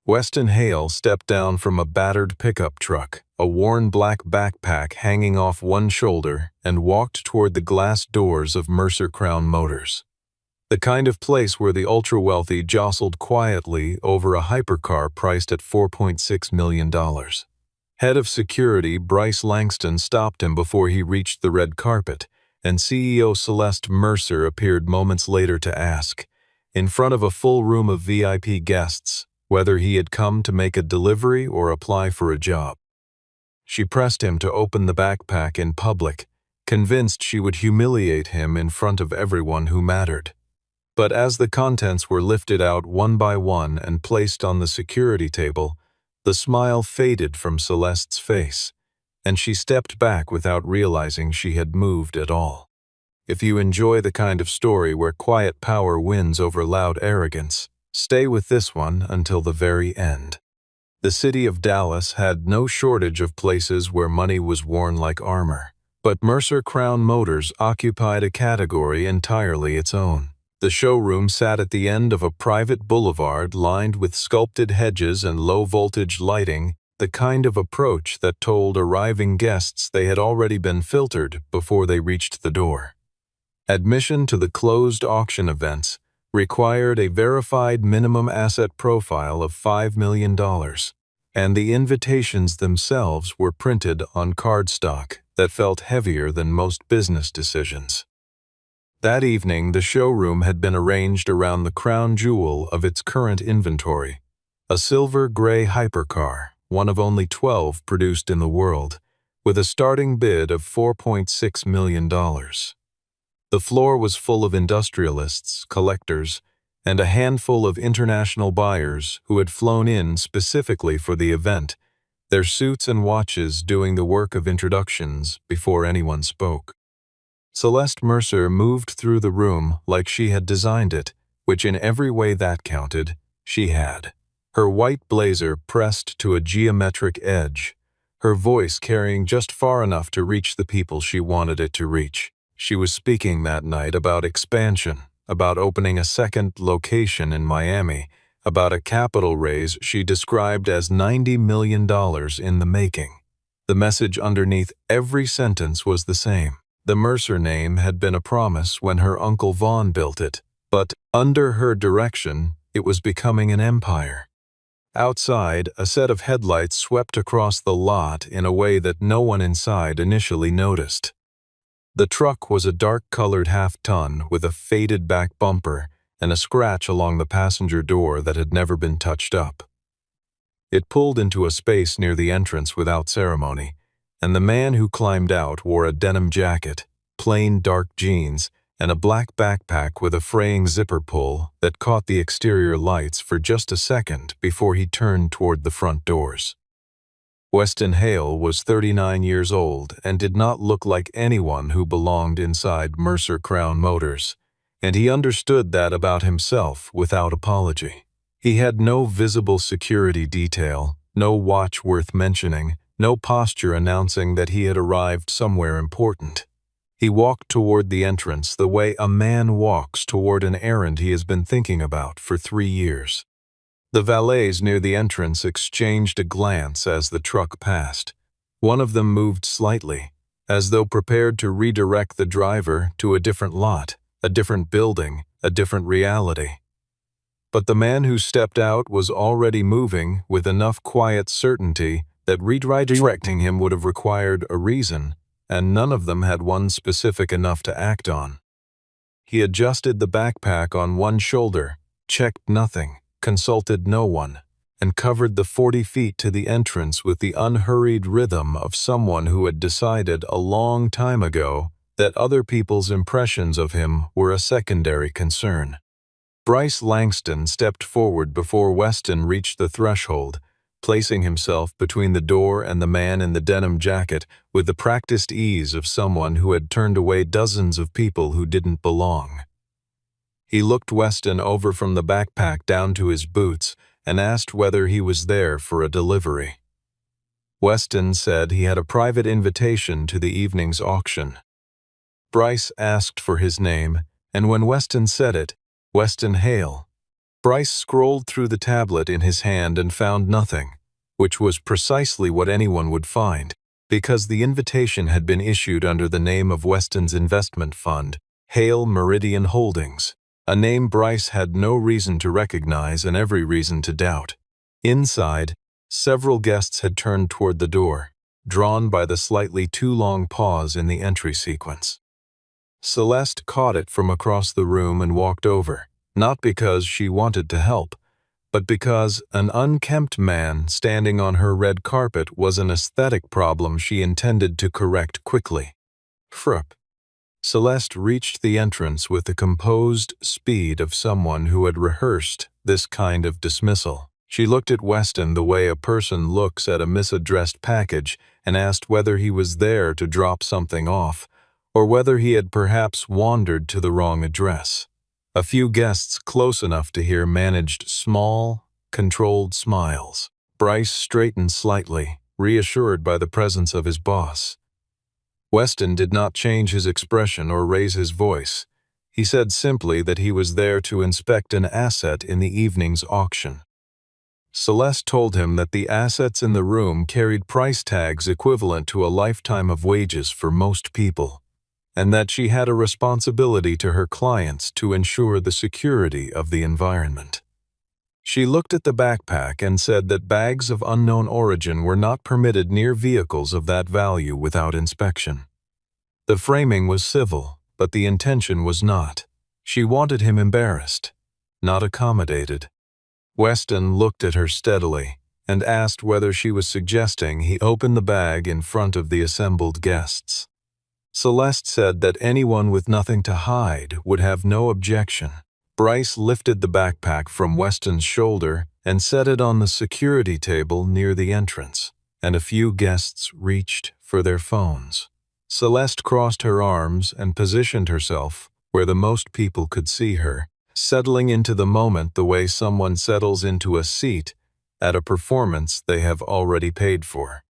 Weston Hale stepped down from a battered pickup truck, a worn black backpack hanging off one shoulder, and walked toward the glass doors of Mercer Crown Motors. The kind of place where the ultra-wealthy jostled quietly over a hypercar priced at $4.6 million. Head of security Bryce Langston stopped him before he reached the red carpet, and CEO Celeste Mercer appeared moments later to ask, in front of a full room of VIP guests, whether he had come to make a delivery or apply for a job. She pressed him to open the backpack in public, convinced she would humiliate him in front of everyone who mattered. But as the contents were lifted out one by one and placed on the security table, the smile faded from Celeste's face, and she stepped back without realizing she had moved at all. If you enjoy the kind of story where quiet power wins over loud arrogance, stay with this one until the very end. The city of Dallas had no shortage of places where money was worn like armor, but Mercer Crown Motors occupied a category entirely its own. The showroom sat at the end of a private boulevard lined with sculpted hedges and low-voltage lighting, the kind of approach that told arriving guests they had already been filtered before they reached the door. Admission to the closed auction events required a verified minimum asset profile of $5 million, and the invitations themselves were printed on cardstock that felt heavier than most business decisions. That evening, the showroom had been arranged around the crown jewel of its current inventory, a silver-gray hypercar, one of only 12 produced in the world, with a starting bid of $4.6 million. The floor was full of industrialists, collectors, and a handful of international buyers who had flown in specifically for the event, their suits and watches doing the work of introductions before anyone spoke. Celeste Mercer moved through the room like she had designed it, which in every way that counted, she had. Her white blazer pressed to a geometric edge, her voice carrying just far enough to reach the people she wanted it to reach. She was speaking that night about expansion, about opening a second location in Miami, about a capital raise she described as $90 million in the making. The message underneath every sentence was the same. The Mercer name had been a promise when her Uncle Vaughn built it, but under her direction, it was becoming an empire. Outside, a set of headlights swept across the lot in a way that no one inside initially noticed. The truck was a dark-colored half-ton with a faded back bumper and a scratch along the passenger door that had never been touched up. It pulled into a space near the entrance without ceremony, and the man who climbed out wore a denim jacket, plain dark jeans, and a black backpack with a fraying zipper pull that caught the exterior lights for just a second before he turned toward the front doors. Weston Hale was 39 years old and did not look like anyone who belonged inside Mercer Crown Motors, and he understood that about himself without apology. He had no visible security detail, no watch worth mentioning, no posture announcing that he had arrived somewhere important. He walked toward the entrance the way a man walks toward an errand he has been thinking about for 3 years. The valets near the entrance exchanged a glance as the truck passed. One of them moved slightly, as though prepared to redirect the driver to a different lot, a different building, a different reality. But the man who stepped out was already moving with enough quiet certainty that redirecting him would have required a reason, and none of them had one specific enough to act on. He adjusted the backpack on one shoulder, checked nothing, consulted no one, and covered the 40 feet to the entrance with the unhurried rhythm of someone who had decided a long time ago that other people's impressions of him were a secondary concern. Bryce Langston stepped forward before Weston reached the threshold, placing himself between the door and the man in the denim jacket with the practiced ease of someone who had turned away dozens of people who didn't belong. He looked Weston over from the backpack down to his boots and asked whether he was there for a delivery. Weston said he had a private invitation to the evening's auction. Bryce asked for his name, and when Weston said it, Weston Hale, Bryce scrolled through the tablet in his hand and found nothing, which was precisely what anyone would find, because the invitation had been issued under the name of Weston's investment fund, Hale Meridian Holdings, a name Bryce had no reason to recognize and every reason to doubt. Inside, several guests had turned toward the door, drawn by the slightly too long pause in the entry sequence. Celeste caught it from across the room and walked over, not because she wanted to help, but because an unkempt man standing on her red carpet was an aesthetic problem she intended to correct quickly. Frup. Celeste reached the entrance with the composed speed of someone who had rehearsed this kind of dismissal. She looked at Weston the way a person looks at a misaddressed package and asked whether he was there to drop something off, or whether he had perhaps wandered to the wrong address. A few guests close enough to hear managed small, controlled smiles. Bryce straightened slightly, reassured by the presence of his boss. Weston did not change his expression or raise his voice. He said simply that he was there to inspect an asset in the evening's auction. Celeste told him that the assets in the room carried price tags equivalent to a lifetime of wages for most people, and that she had a responsibility to her clients to ensure the security of the environment. She looked at the backpack and said that bags of unknown origin were not permitted near vehicles of that value without inspection. The framing was civil, but the intention was not. She wanted him embarrassed, not accommodated. Weston looked at her steadily and asked whether she was suggesting he open the bag in front of the assembled guests. Celeste said that anyone with nothing to hide would have no objection. Bryce lifted the backpack from Weston's shoulder and set it on the security table near the entrance, and a few guests reached for their phones. Celeste crossed her arms and positioned herself where the most people could see her, settling into the moment the way someone settles into a seat at a performance they have already paid for.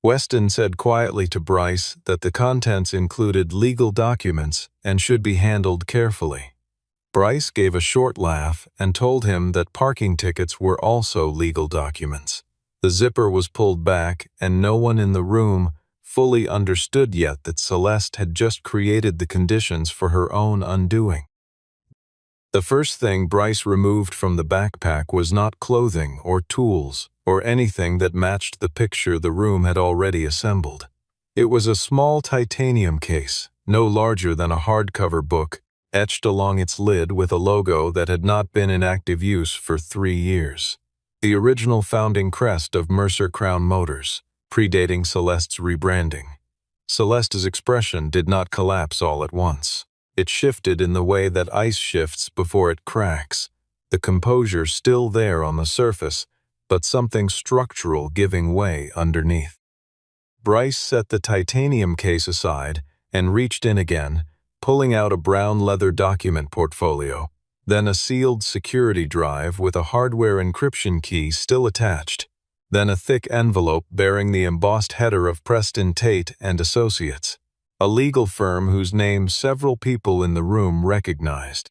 Weston said quietly to Bryce that the contents included legal documents and should be handled carefully. Bryce gave a short laugh and told him that parking tickets were also legal documents. The zipper was pulled back, and no one in the room fully understood yet that Celeste had just created the conditions for her own undoing. The first thing Bryce removed from the backpack was not clothing or tools or anything that matched the picture the room had already assembled. It was a small titanium case, no larger than a hardcover book, etched along its lid with a logo that had not been in active use for 3 years. The original founding crest of Mercer Crown Motors, predating Celeste's rebranding. Celeste's expression did not collapse all at once. It shifted in the way that ice shifts before it cracks, the composure still there on the surface, but something structural giving way underneath. Bryce set the titanium case aside and reached in again, pulling out a brown leather document portfolio, then a sealed security drive with a hardware encryption key still attached, then a thick envelope bearing the embossed header of Preston Tate and Associates, a legal firm whose name several people in the room recognized.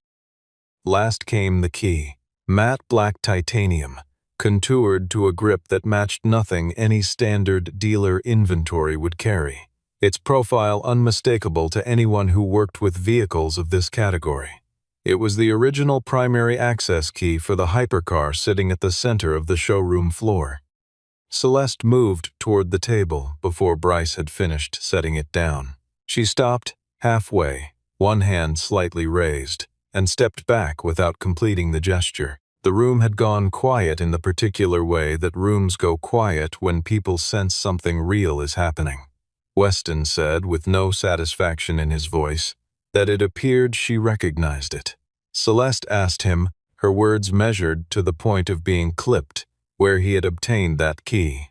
Last came the key, matte black titanium, contoured to a grip that matched nothing any standard dealer inventory would carry, its profile unmistakable to anyone who worked with vehicles of this category. It was the original primary access key for the hypercar sitting at the center of the showroom floor. Celeste moved toward the table before Bryce had finished setting it down. She stopped halfway, one hand slightly raised, and stepped back without completing the gesture. The room had gone quiet in the particular way that rooms go quiet when people sense something real is happening. Weston said, with no satisfaction in his voice, that it appeared she recognized it. Celeste asked him, her words measured to the point of being clipped, where he had obtained that key.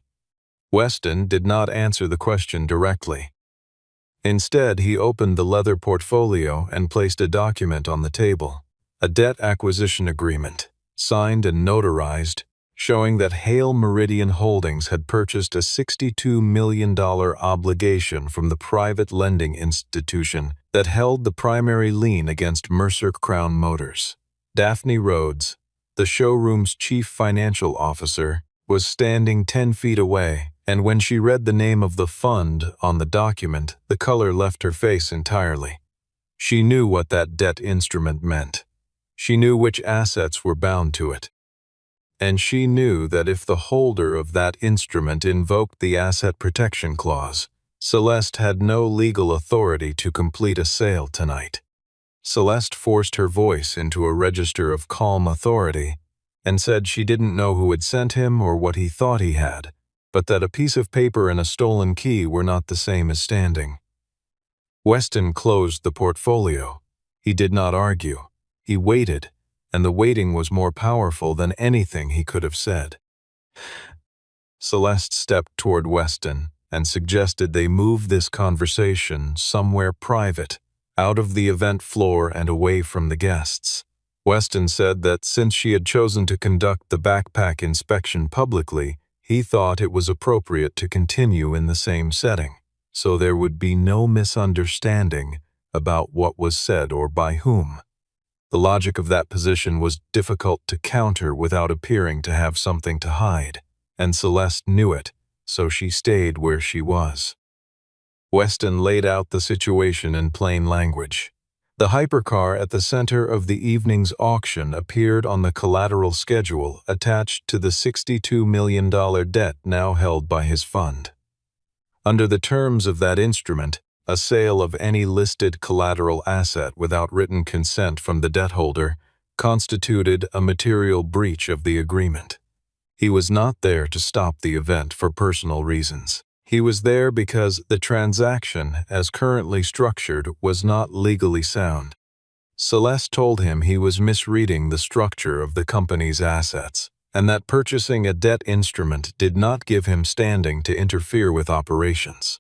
Weston did not answer the question directly. Instead, he opened the leather portfolio and placed a document on the table, a debt acquisition agreement, signed and notarized, showing that Hale Meridian Holdings had purchased a $62 million obligation from the private lending institution that held the primary lien against Mercer Crown Motors. Daphne Rhodes, the showroom's chief financial officer, was standing 10 feet away, and when she read the name of the fund on the document, the color left her face entirely. She knew what that debt instrument meant. She knew which assets were bound to it. And she knew that if the holder of that instrument invoked the asset protection clause, Celeste had no legal authority to complete a sale tonight. Celeste forced her voice into a register of calm authority and said she didn't know who had sent him or what he thought he had, but that a piece of paper and a stolen key were not the same as standing. Weston closed the portfolio. He did not argue. He waited, and the waiting was more powerful than anything he could have said. Celeste stepped toward Weston and suggested they move this conversation somewhere private, out of the event floor and away from the guests. Weston said that since she had chosen to conduct the backpack inspection publicly, he thought it was appropriate to continue in the same setting, so there would be no misunderstanding about what was said or by whom. The logic of that position was difficult to counter without appearing to have something to hide, and Celeste knew it, so she stayed where she was. Weston laid out the situation in plain language. The hypercar at the center of the evening's auction appeared on the collateral schedule attached to the $62 million debt now held by his fund. Under the terms of that instrument, a sale of any listed collateral asset without written consent from the debt holder constituted a material breach of the agreement. He was not there to stop the event for personal reasons. He was there because the transaction, as currently structured, was not legally sound. Celeste told him he was misreading the structure of the company's assets, and that purchasing a debt instrument did not give him standing to interfere with operations.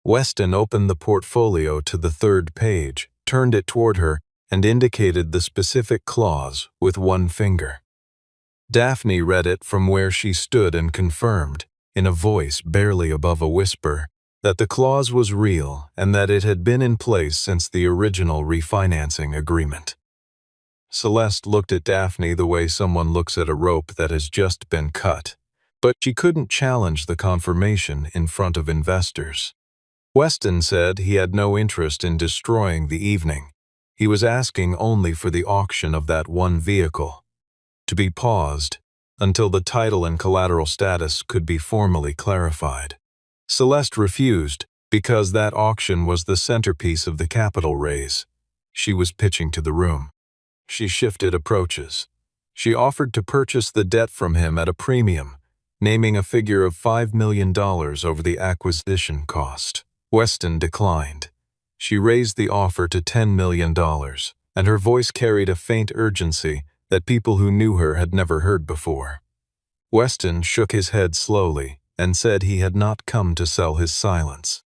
Weston opened the portfolio to the third page, turned it toward her, and indicated the specific clause with one finger. Daphne read it from where she stood and confirmed, in a voice barely above a whisper, that the clause was real and that it had been in place since the original refinancing agreement. Celeste looked at Daphne the way someone looks at a rope that has just been cut, but she couldn't challenge the confirmation in front of investors. Weston said he had no interest in destroying the evening. He was asking only for the auction of that one vehicle, to be paused until the title and collateral status could be formally clarified. Celeste refused because that auction was the centerpiece of the capital raise. She was pitching to the room. She shifted approaches. She offered to purchase the debt from him at a premium, naming a figure of $5 million over the acquisition cost. Weston declined. She raised the offer to $10 million, and her voice carried a faint urgency that people who knew her had never heard before. Weston shook his head slowly and said he had not come to sell his silence.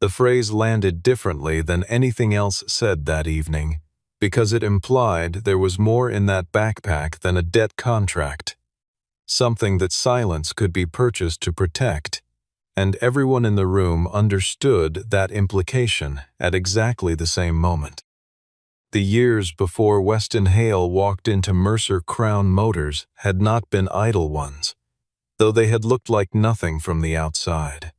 The phrase landed differently than anything else said that evening, because it implied there was more in that backpack than a debt contract, something that silence could be purchased to protect, and everyone in the room understood that implication at exactly the same moment. The years before Weston Hale walked into Mercer Crown Motors had not been idle ones, though they had looked like nothing from the outside.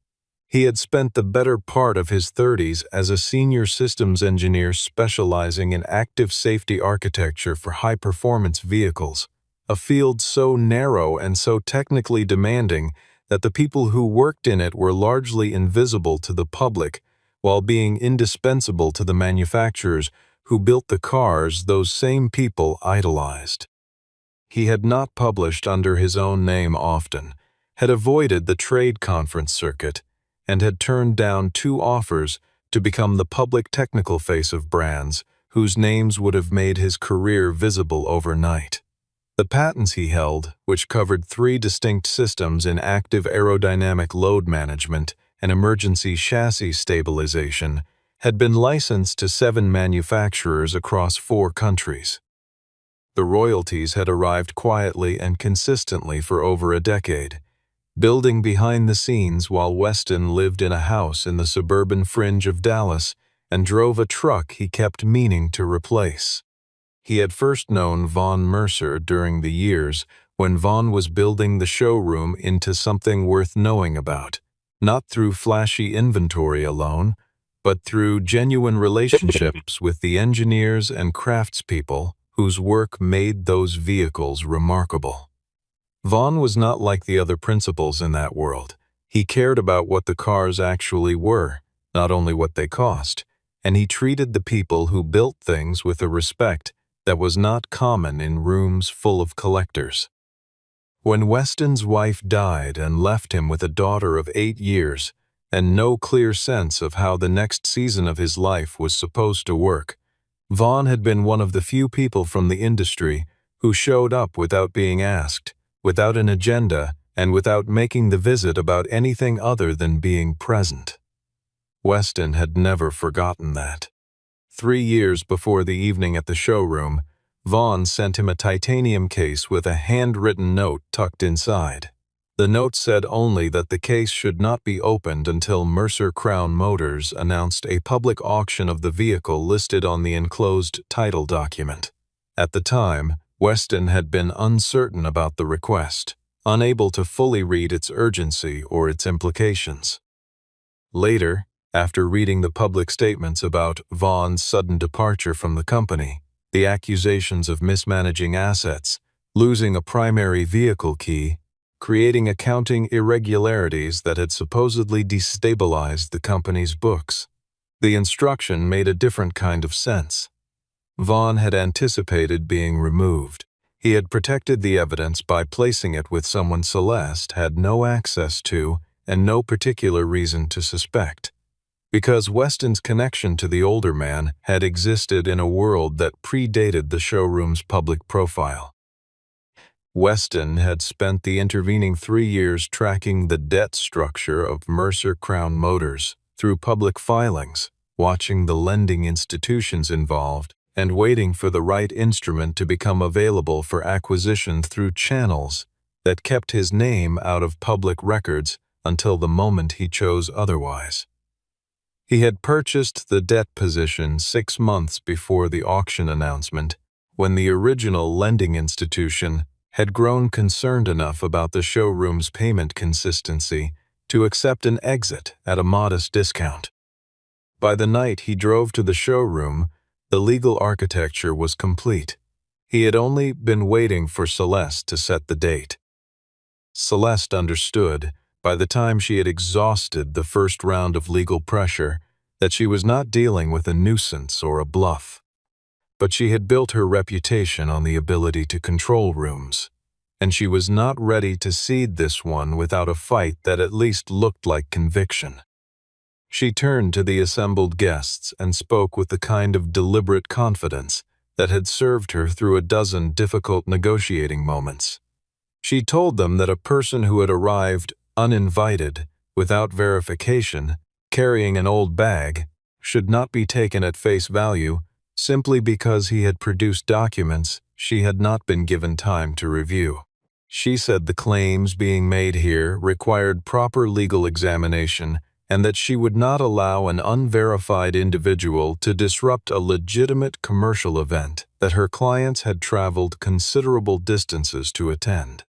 He had spent the better part of his 30s as a senior systems engineer specializing in active safety architecture for high-performance vehicles, a field so narrow and so technically demanding that the people who worked in it were largely invisible to the public, while being indispensable to the manufacturers who built the cars those same people idolized. He had not published under his own name often, had avoided the trade conference circuit, and had turned down 2 offers to become the public technical face of brands whose names would have made his career visible overnight. The patents he held, which covered 3 distinct systems in active aerodynamic load management and emergency chassis stabilization, had been licensed to 7 manufacturers across 4 countries. The royalties had arrived quietly and consistently for over a decade, building behind the scenes while Weston lived in a house in the suburban fringe of Dallas and drove a truck he kept meaning to replace. He had first known Vaughn Mercer during the years when Vaughn was building the showroom into something worth knowing about, not through flashy inventory alone, but through genuine relationships with the engineers and craftspeople whose work made those vehicles remarkable. Vaughn was not like the other principals in that world. He cared about what the cars actually were, not only what they cost, and he treated the people who built things with a respect that was not common in rooms full of collectors. When Weston's wife died and left him with a daughter of 8 years and no clear sense of how the next season of his life was supposed to work, Vaughn had been one of the few people from the industry who showed up without being asked, without an agenda, and without making the visit about anything other than being present. Weston had never forgotten that. 3 years before the evening at the showroom, Vaughn sent him a titanium case with a handwritten note tucked inside. The note said only that the case should not be opened until Mercer Crown Motors announced a public auction of the vehicle listed on the enclosed title document. At the time, Weston had been uncertain about the request, unable to fully read its urgency or its implications. Later, after reading the public statements about Vaughn's sudden departure from the company, the accusations of mismanaging assets, losing a primary vehicle key, creating accounting irregularities that had supposedly destabilized the company's books, the instruction made a different kind of sense. Vaughn had anticipated being removed. He had protected the evidence by placing it with someone Celeste had no access to and no particular reason to suspect. Because Weston's connection to the older man had existed in a world that predated the showroom's public profile. Weston had spent the intervening 3 years tracking the debt structure of Mercer Crown Motors through public filings, watching the lending institutions involved, and waiting for the right instrument to become available for acquisition through channels that kept his name out of public records until the moment he chose otherwise. He had purchased the debt position 6 months before the auction announcement, when the original lending institution had grown concerned enough about the showroom's payment consistency to accept an exit at a modest discount. By the night he drove to the showroom, the legal architecture was complete. He had only been waiting for Celeste to set the date. Celeste understood, by the time she had exhausted the first round of legal pressure, that she was not dealing with a nuisance or a bluff. But she had built her reputation on the ability to control rooms, and she was not ready to cede this one without a fight that at least looked like conviction. She turned to the assembled guests and spoke with the kind of deliberate confidence that had served her through a dozen difficult negotiating moments. She told them that a person who had arrived uninvited, without verification, carrying an old bag, should not be taken at face value simply because he had produced documents she had not been given time to review. She said the claims being made here required proper legal examination and that she would not allow an unverified individual to disrupt a legitimate commercial event that her clients had traveled considerable distances to attend.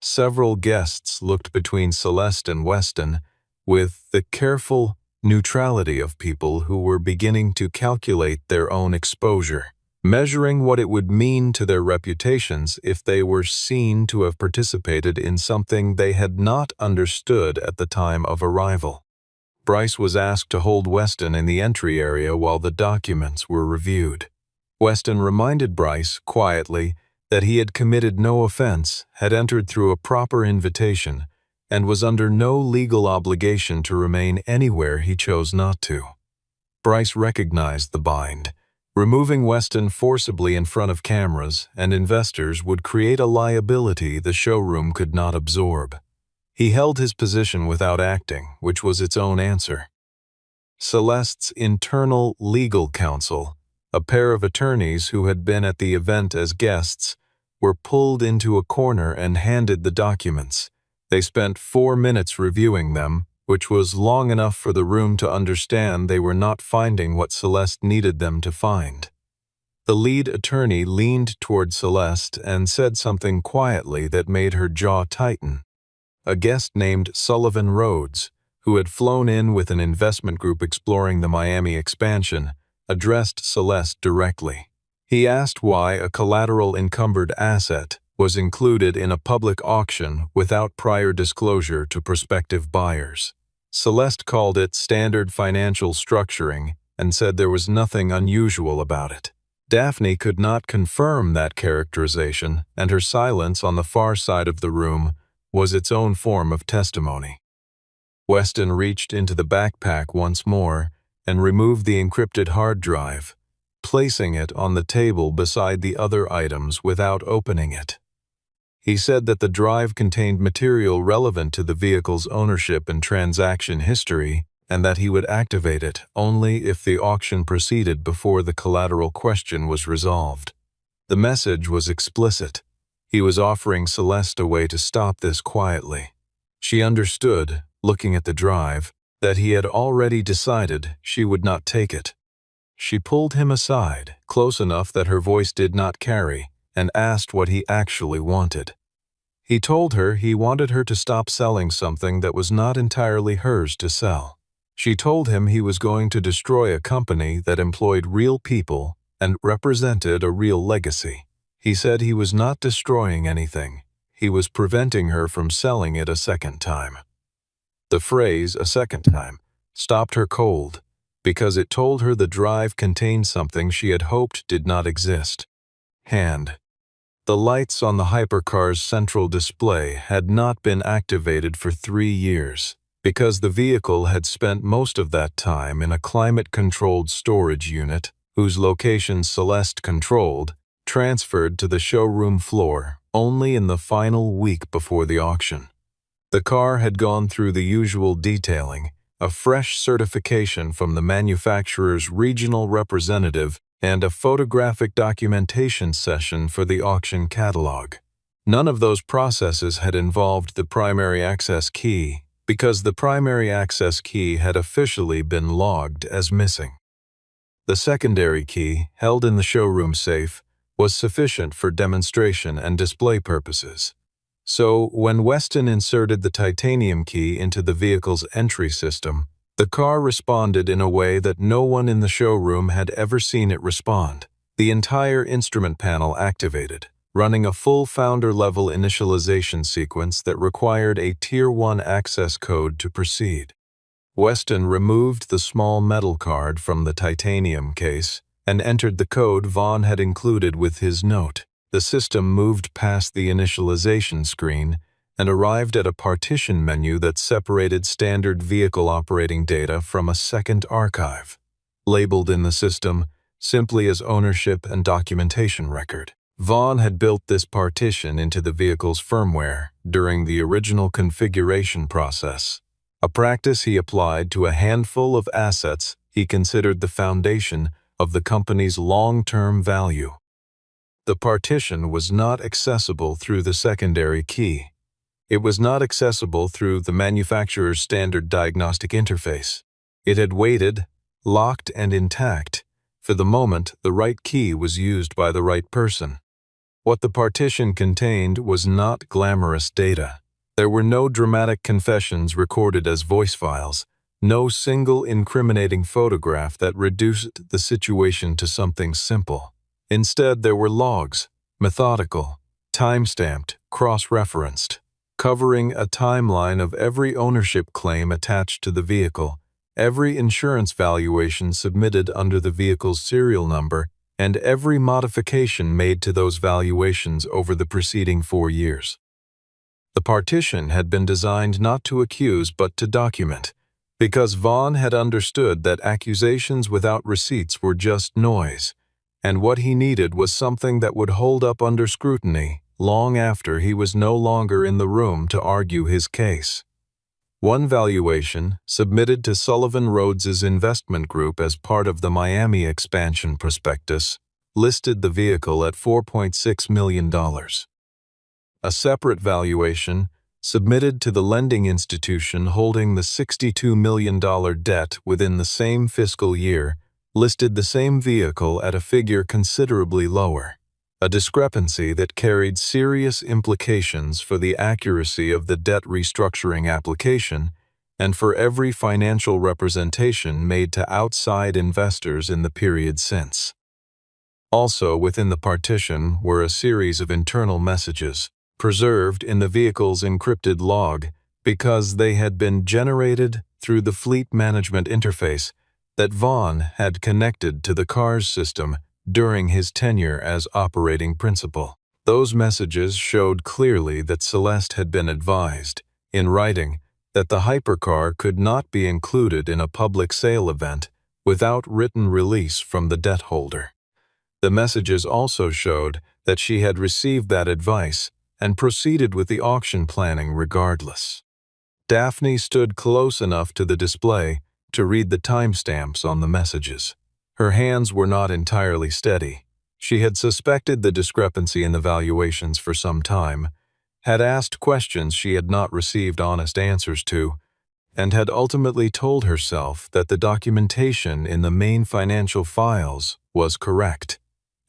Several guests looked between Celeste and Weston with the careful neutrality of people who were beginning to calculate their own exposure, measuring what it would mean to their reputations if they were seen to have participated in something they had not understood at the time of arrival. Bryce was asked to hold Weston in the entry area while the documents were reviewed. Weston reminded Bryce, quietly, that he had committed no offense, had entered through a proper invitation, and was under no legal obligation to remain anywhere he chose not to. Bryce recognized the bind. Removing Weston forcibly in front of cameras and investors would create a liability the showroom could not absorb. He held his position without acting, which was its own answer. Celeste's internal legal counsel, a pair of attorneys who had been at the event as guests, were pulled into a corner and handed the documents. They spent 4 minutes reviewing them, which was long enough for the room to understand they were not finding what Celeste needed them to find. The lead attorney leaned toward Celeste and said something quietly that made her jaw tighten. A guest named Sullivan Rhodes, who had flown in with an investment group exploring the Miami expansion, addressed Celeste directly. He asked why a collateral encumbered asset was included in a public auction without prior disclosure to prospective buyers. Celeste called it standard financial structuring and said there was nothing unusual about it. Daphne could not confirm that characterization, and her silence on the far side of the room was its own form of testimony. Weston reached into the backpack once more and removed the encrypted hard drive, placing it on the table beside the other items without opening it. He said that the drive contained material relevant to the vehicle's ownership and transaction history, and that he would activate it only if the auction proceeded before the collateral question was resolved. The message was explicit. He was offering Celeste a way to stop this quietly. She understood, looking at the drive, that he had already decided she would not take it. She pulled him aside, close enough that her voice did not carry, and asked what he actually wanted. He told her he wanted her to stop selling something that was not entirely hers to sell. She told him he was going to destroy a company that employed real people and represented a real legacy. He said he was not destroying anything. He was preventing her from selling it a second time. The phrase, "a second time," stopped her cold, because it told her the drive contained something she had hoped did not exist. Hand. The lights on the hypercar's central display had not been activated for 3 years, because the vehicle had spent most of that time in a climate-controlled storage unit, whose location Celeste controlled, transferred to the showroom floor only in the final week before the auction. The car had gone through the usual detailing, a fresh certification from the manufacturer's regional representative, and a photographic documentation session for the auction catalog. None of those processes had involved the primary access key, because the primary access key had officially been logged as missing. The secondary key, held in the showroom safe, was sufficient for demonstration and display purposes. So, when Weston inserted the titanium key into the vehicle's entry system, the car responded in a way that no one in the showroom had ever seen it respond. The entire instrument panel activated, running a full founder-level initialization sequence that required a Tier 1 access code to proceed. Weston removed the small metal card from the titanium case and entered the code Vaughn had included with his note. The system moved past the initialization screen and arrived at a partition menu that separated standard vehicle operating data from a second archive, labeled in the system simply as ownership and documentation record. Vaughn had built this partition into the vehicle's firmware during the original configuration process, a practice he applied to a handful of assets he considered the foundation of the company's long-term value. The partition was not accessible through the secondary key. It was not accessible through the manufacturer's standard diagnostic interface. It had waited, locked and intact, for the moment the right key was used by the right person. What the partition contained was not glamorous data. There were no dramatic confessions recorded as voice files, no single incriminating photograph that reduced the situation to something simple. Instead, there were logs, methodical, time-stamped, cross-referenced, covering a timeline of every ownership claim attached to the vehicle, every insurance valuation submitted under the vehicle's serial number, and every modification made to those valuations over the preceding 4 years. The partition had been designed not to accuse but to document, because Vaughn had understood that accusations without receipts were just noise, and what he needed was something that would hold up under scrutiny long after he was no longer in the room to argue his case. One valuation, submitted to Sullivan Rhodes's investment group as part of the Miami expansion prospectus, listed the vehicle at $4.6 million. A separate valuation, submitted to the lending institution holding the $62 million debt within the same fiscal year, listed the same vehicle at a figure considerably lower, a discrepancy that carried serious implications for the accuracy of the debt restructuring application and for every financial representation made to outside investors in the period since. Also within the partition were a series of internal messages, preserved in the vehicle's encrypted log because they had been generated through the fleet management interface that Vaughn had connected to the car's system during his tenure as operating principal. Those messages showed clearly that Celeste had been advised, in writing, that the hypercar could not be included in a public sale event without written release from the debt holder. The messages also showed that she had received that advice and proceeded with the auction planning regardless. Daphne stood close enough to the display to read the timestamps on the messages. Her hands were not entirely steady. She had suspected the discrepancy in the valuations for some time, had asked questions she had not received honest answers to, and had ultimately told herself that the documentation in the main financial files was correct,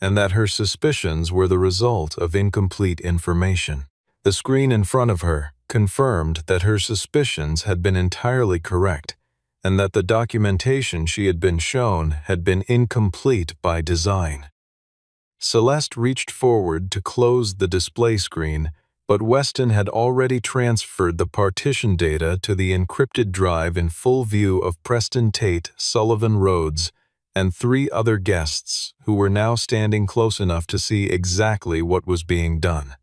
and that her suspicions were the result of incomplete information. The screen in front of her confirmed that her suspicions had been entirely correct, and that the documentation she had been shown had been incomplete by design. Celeste reached forward to close the display screen, but Weston had already transferred the partition data to the encrypted drive in full view of Preston Tate, Sullivan Rhodes, and 3 other guests who were now standing close enough to see exactly what was being done.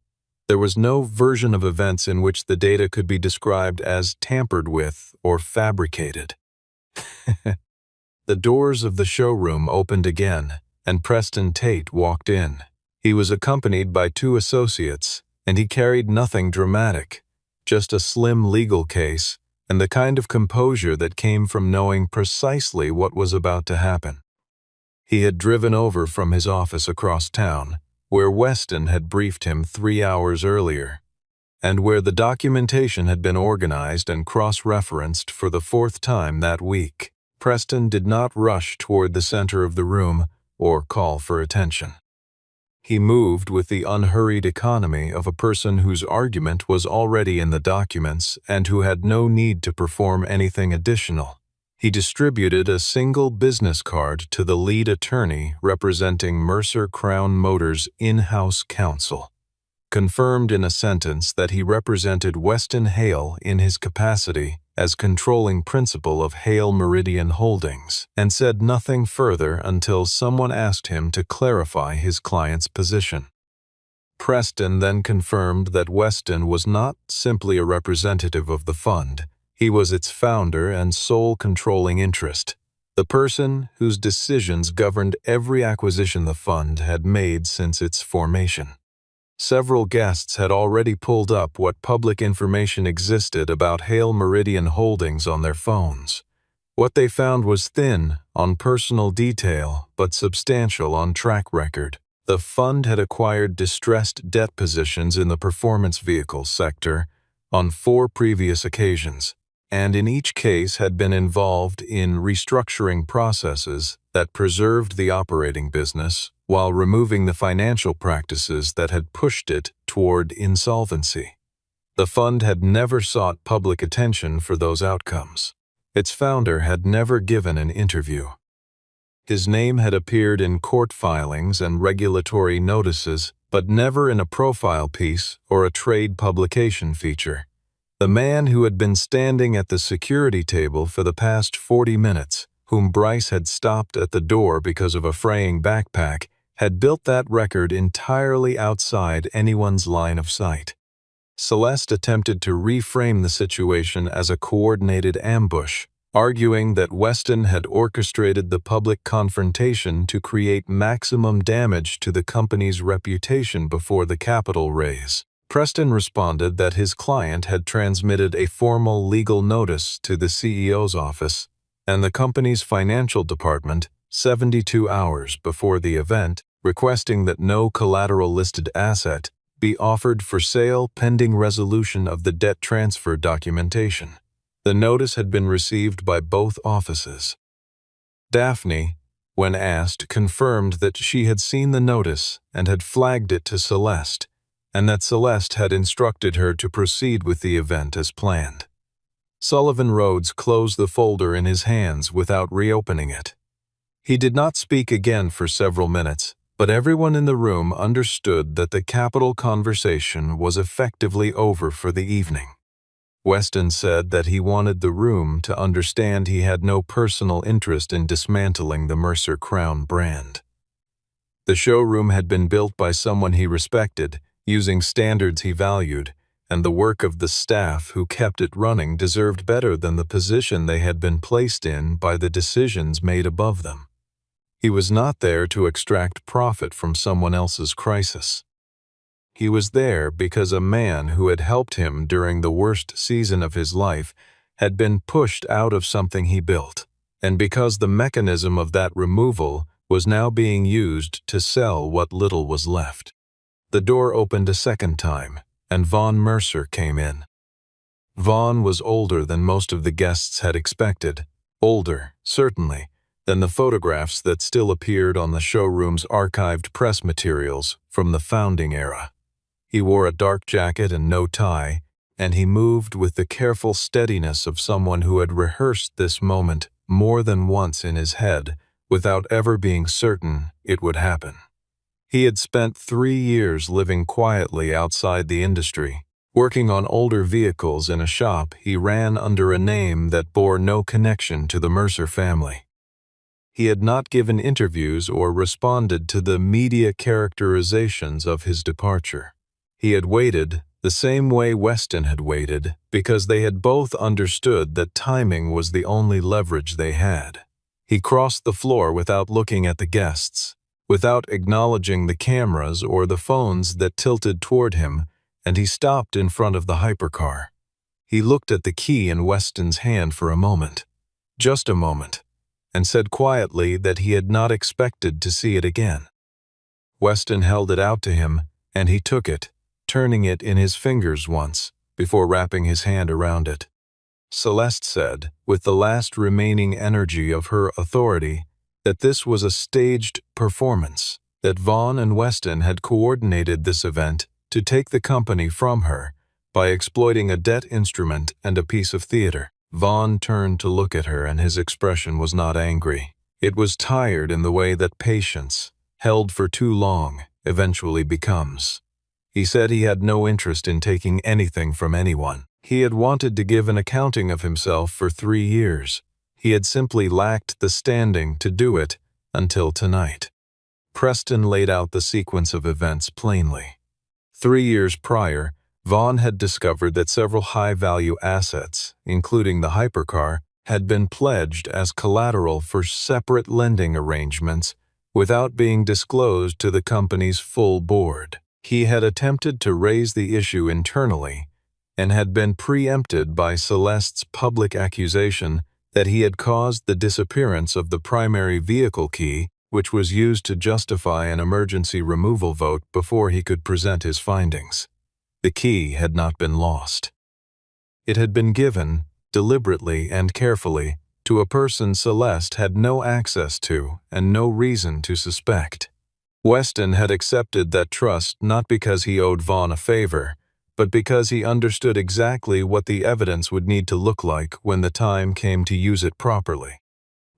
There was no version of events in which the data could be described as tampered with or fabricated. The doors of the showroom opened again, and Preston Tate walked in. He was accompanied by 2 associates, and he carried nothing dramatic, just a slim legal case and the kind of composure that came from knowing precisely what was about to happen. He had driven over from his office across town, where Weston had briefed him 3 hours earlier, and where the documentation had been organized and cross-referenced for the 4th time that week. Preston did not rush toward the center of the room or call for attention. He moved with the unhurried economy of a person whose argument was already in the documents and who had no need to perform anything additional. He distributed a single business card to the lead attorney representing Mercer Crown Motors' in-house counsel, confirmed in a sentence that he represented Weston Hale in his capacity as controlling principal of Hale Meridian Holdings, and said nothing further until someone asked him to clarify his client's position. Preston then confirmed that Weston was not simply a representative of the fund. He was its founder and sole controlling interest, the person whose decisions governed every acquisition the fund had made since its formation. Several guests had already pulled up what public information existed about Hale Meridian Holdings on their phones. What they found was thin on personal detail but substantial on track record. The fund had acquired distressed debt positions in the performance vehicle sector on 4 previous occasions, and in each case had been involved in restructuring processes that preserved the operating business while removing the financial practices that had pushed it toward insolvency. The fund had never sought public attention for those outcomes. Its founder had never given an interview. His name had appeared in court filings and regulatory notices, but never in a profile piece or a trade publication feature. The man who had been standing at the security table for the past 40 minutes, whom Bryce had stopped at the door because of a fraying backpack, had built that record entirely outside anyone's line of sight. Celeste attempted to reframe the situation as a coordinated ambush, arguing that Weston had orchestrated the public confrontation to create maximum damage to the company's reputation before the capital raise. Preston responded that his client had transmitted a formal legal notice to the CEO's office and the company's financial department 72 hours before the event, requesting that no collateral-listed asset be offered for sale pending resolution of the debt transfer documentation. The notice had been received by both offices. Daphne, when asked, confirmed that she had seen the notice and had flagged it to Celeste, and that Celeste had instructed her to proceed with the event as planned. Sullivan Rhodes closed the folder in his hands without reopening it. He did not speak again for several minutes, but everyone in the room understood that the capital conversation was effectively over for the evening. Weston said that he wanted the room to understand he had no personal interest in dismantling the Mercer Crown brand. The showroom had been built by someone he respected, using standards he valued, and the work of the staff who kept it running deserved better than the position they had been placed in by the decisions made above them. He was not there to extract profit from someone else's crisis. He was there because a man who had helped him during the worst season of his life had been pushed out of something he built, and because the mechanism of that removal was now being used to sell what little was left. The door opened a second time, and Vaughn Mercer came in. Vaughn was older than most of the guests had expected, older, certainly, than the photographs that still appeared on the showroom's archived press materials from the founding era. He wore a dark jacket and no tie, and he moved with the careful steadiness of someone who had rehearsed this moment more than once in his head without ever being certain it would happen. He had spent 3 years living quietly outside the industry, working on older vehicles in a shop he ran under a name that bore no connection to the Mercer family. He had not given interviews or responded to the media characterizations of his departure. He had waited the same way Weston had waited because they had both understood that timing was the only leverage they had. He crossed the floor without looking at the guests, without acknowledging the cameras or the phones that tilted toward him, and he stopped in front of the hypercar. He looked at the key in Weston's hand for a moment, just a moment, and said quietly that he had not expected to see it again. Weston held it out to him, and he took it, turning it in his fingers once, before wrapping his hand around it. Celeste said, with the last remaining energy of her authority, that this was a staged performance, that Vaughn and Weston had coordinated this event to take the company from her by exploiting a debt instrument and a piece of theater. Vaughn turned to look at her, and his expression was not angry. It was tired in the way that patience, held for too long, eventually becomes. He said he had no interest in taking anything from anyone. He had wanted to give an accounting of himself for 3 years. He had simply lacked the standing to do it until tonight. Preston laid out the sequence of events plainly. 3 years prior, Vaughn had discovered that several high-value assets, including the hypercar, had been pledged as collateral for separate lending arrangements without being disclosed to the company's full board. He had attempted to raise the issue internally and had been preempted by Celeste's public accusation that he had caused the disappearance of the primary vehicle key, which was used to justify an emergency removal vote before he could present his findings. The key had not been lost. It had been given, deliberately and carefully, to a person Celeste had no access to and no reason to suspect. Weston had accepted that trust not because he owed Vaughn a favor, but because he understood exactly what the evidence would need to look like when the time came to use it properly.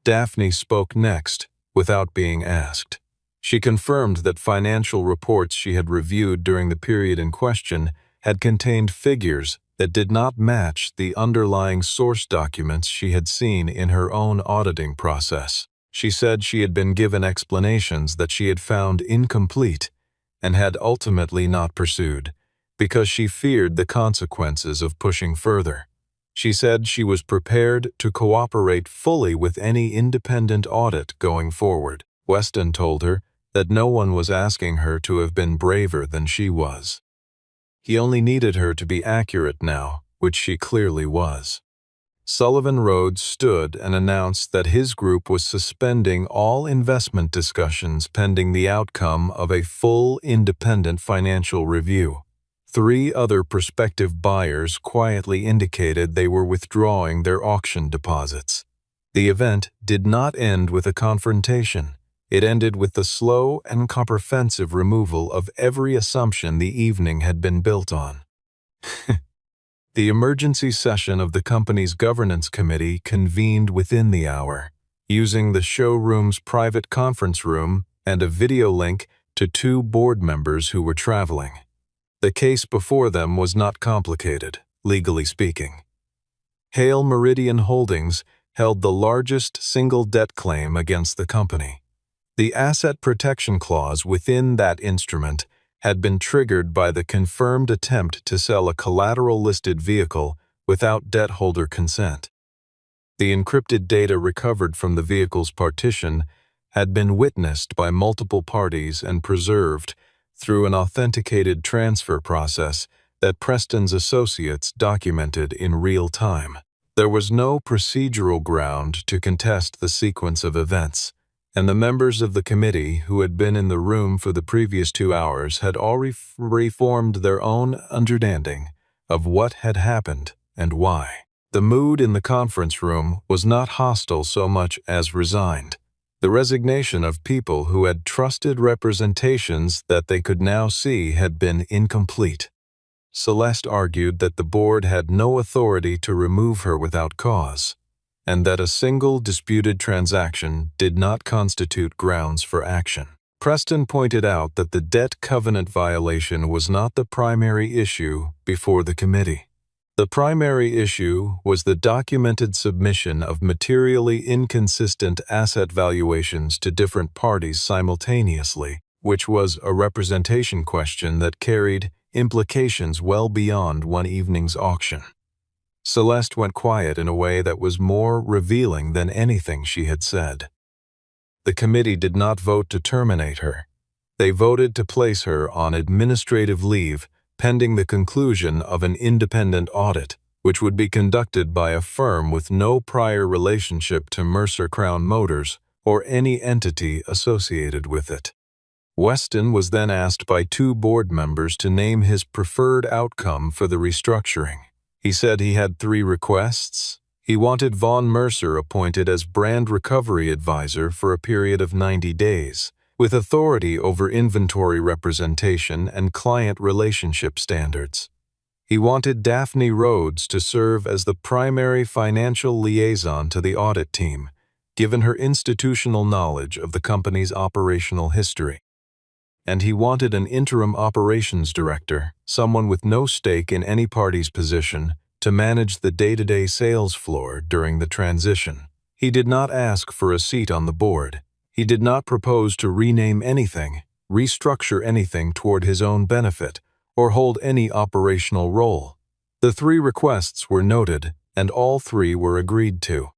Daphne spoke next, without being asked. She confirmed that financial reports she had reviewed during the period in question had contained figures that did not match the underlying source documents she had seen in her own auditing process. She said she had been given explanations that she had found incomplete and had ultimately not pursued, because she feared the consequences of pushing further. She said she was prepared to cooperate fully with any independent audit going forward. Weston told her that no one was asking her to have been braver than she was. He only needed her to be accurate now, which she clearly was. Sullivan Rhodes stood and announced that his group was suspending all investment discussions pending the outcome of a full independent financial review. 3 other prospective buyers quietly indicated they were withdrawing their auction deposits. The event did not end with a confrontation. It ended with the slow and comprehensive removal of every assumption the evening had been built on. The emergency session of the company's governance committee convened within the hour, using the showroom's private conference room and a video link to two board members who were traveling. The case before them was not complicated, legally speaking. Hale Meridian Holdings held the largest single debt claim against the company. The asset protection clause within that instrument had been triggered by the confirmed attempt to sell a collateral-listed vehicle without debt holder consent. The encrypted data recovered from the vehicle's partition had been witnessed by multiple parties and preserved through an authenticated transfer process that Preston's associates documented in real time. There was no procedural ground to contest the sequence of events, and the members of the committee who had been in the room for the previous 2 hours had already formed their own understanding of what had happened and why. The mood in the conference room was not hostile so much as resigned, the resignation of people who had trusted representations that they could now see had been incomplete. Celeste argued that the board had no authority to remove her without cause, and that a single disputed transaction did not constitute grounds for action. Preston pointed out that the debt covenant violation was not the primary issue before the committee. The primary issue was the documented submission of materially inconsistent asset valuations to different parties simultaneously, which was a representation question that carried implications well beyond one evening's auction. Celeste went quiet in a way that was more revealing than anything she had said. The committee did not vote to terminate her. They voted to place her on administrative leave pending the conclusion of an independent audit, which would be conducted by a firm with no prior relationship to Mercer Crown Motors or any entity associated with it. Weston was then asked by two board members to name his preferred outcome for the restructuring. He said he had 3 requests. He wanted Vaughn Mercer appointed as brand recovery advisor for a period of 90 days, with authority over inventory representation and client relationship standards. He wanted Daphne Rhodes to serve as the primary financial liaison to the audit team, given her institutional knowledge of the company's operational history. And he wanted an interim operations director, someone with no stake in any party's position, to manage the day-to-day sales floor during the transition. He did not ask for a seat on the board. He did not propose to rename anything, restructure anything toward his own benefit, or hold any operational role. The 3 requests were noted, and all 3 were agreed to.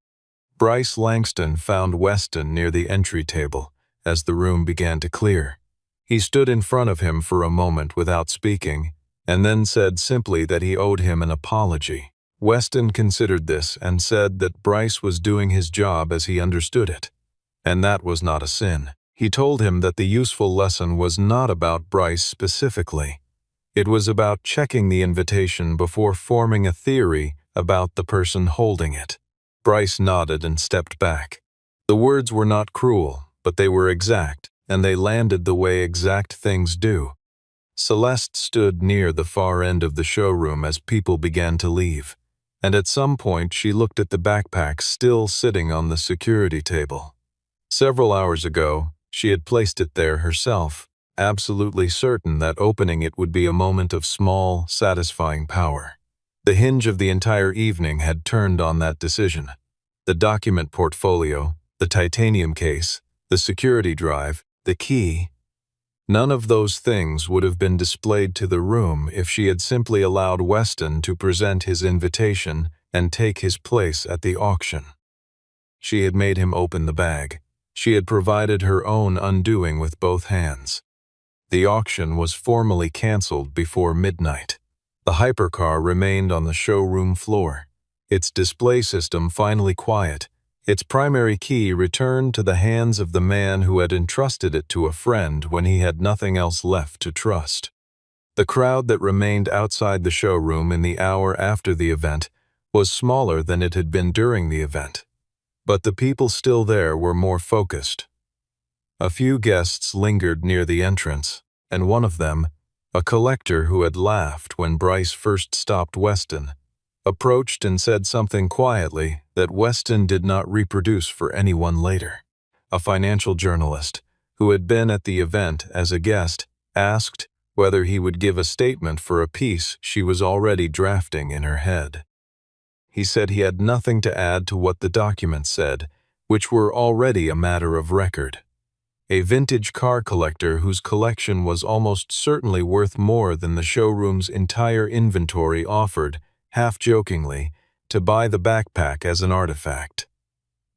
Bryce Langston found Weston near the entry table as the room began to clear. He stood in front of him for a moment without speaking, and then said simply that he owed him an apology. Weston considered this and said that Bryce was doing his job as he understood it, and that was not a sin. He told him that the useful lesson was not about Bryce specifically. It was about checking the invitation before forming a theory about the person holding it. Bryce nodded and stepped back. The words were not cruel, but they were exact, and they landed the way exact things do. Celeste stood near the far end of the showroom as people began to leave, and at some point she looked at the backpack still sitting on the security table. Several hours ago, she had placed it there herself, absolutely certain that opening it would be a moment of small, satisfying power. The hinge of the entire evening had turned on that decision. The document portfolio, the titanium case, the security drive, the key. None of those things would have been displayed to the room if she had simply allowed Weston to present his invitation and take his place at the auction. She had made him open the bag. She had provided her own undoing with both hands. The auction was formally canceled before midnight. The hypercar remained on the showroom floor, its display system finally quiet, its primary key returned to the hands of the man who had entrusted it to a friend when he had nothing else left to trust. The crowd that remained outside the showroom in the hour after the event was smaller than it had been during the event. But the people still there were more focused. A few guests lingered near the entrance, and one of them, a collector who had laughed when Bryce first stopped Weston, approached and said something quietly that Weston did not reproduce for anyone later. A financial journalist, who had been at the event as a guest, asked whether he would give a statement for a piece she was already drafting in her head. He said he had nothing to add to what the documents said, which were already a matter of record. A vintage car collector whose collection was almost certainly worth more than the showroom's entire inventory offered, half-jokingly, to buy the backpack as an artifact.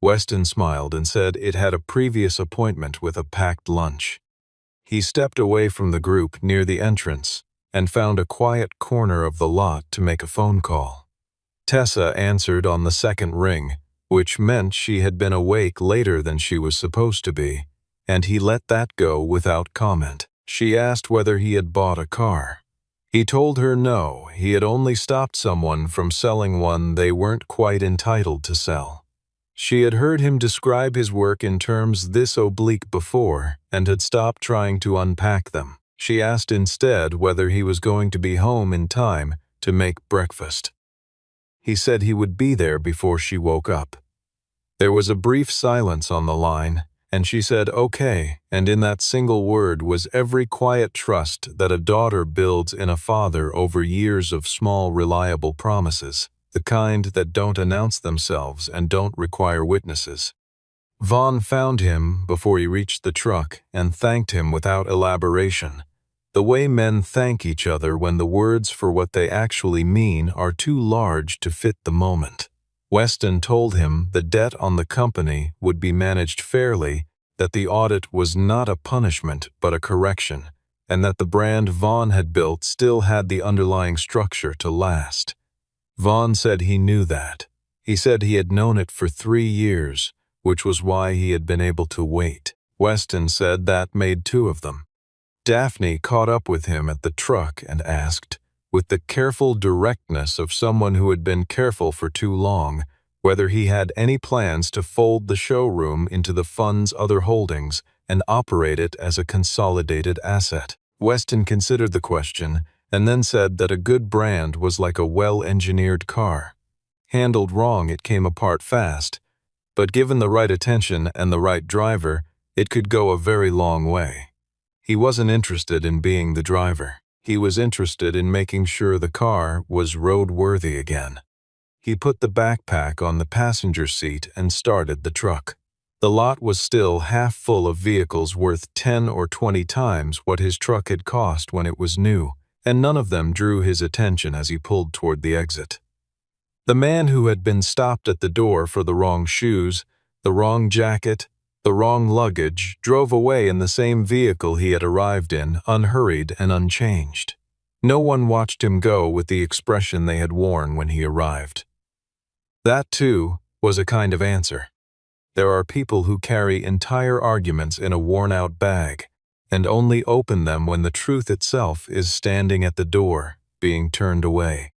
Weston smiled and said it had a previous appointment with a packed lunch. He stepped away from the group near the entrance and found a quiet corner of the lot to make a phone call. Tessa answered on the second ring, which meant she had been awake later than she was supposed to be, and he let that go without comment. She asked whether he had bought a car. He told her no, he had only stopped someone from selling one they weren't quite entitled to sell. She had heard him describe his work in terms this oblique before and had stopped trying to unpack them. She asked instead whether he was going to be home in time to make breakfast. He said he would be there before she woke up. There was a brief silence on the line, and she said okay, and in that single word was every quiet trust that a daughter builds in a father over years of small, reliable promises, the kind that don't announce themselves and don't require witnesses. Vaughn found him before he reached the truck and thanked him without elaboration, the way men thank each other when the words for what they actually mean are too large to fit the moment. Weston told him the debt on the company would be managed fairly, that the audit was not a punishment but a correction, and that the brand Vaughn had built still had the underlying structure to last. Vaughn said he knew that. He said he had known it for 3 years, which was why he had been able to wait. Weston said that made 2 of them. Daphne caught up with him at the truck and asked, with the careful directness of someone who had been careful for too long, whether he had any plans to fold the showroom into the fund's other holdings and operate it as a consolidated asset. Weston considered the question and then said that a good brand was like a well-engineered car. Handled wrong, it came apart fast, but given the right attention and the right driver, it could go a very long way. He wasn't interested in being the driver. He was interested in making sure the car was roadworthy again. He put the backpack on the passenger seat and started the truck. The lot was still half full of vehicles worth 10 or 20 times what his truck had cost when it was new, and none of them drew his attention as he pulled toward the exit. The man who had been stopped at the door for the wrong shoes, the wrong jacket, the wrong luggage, drove away in the same vehicle he had arrived in, unhurried and unchanged. No one watched him go with the expression they had worn when he arrived. That, too, was a kind of answer. There are people who carry entire arguments in a worn-out bag, and only open them when the truth itself is standing at the door, being turned away.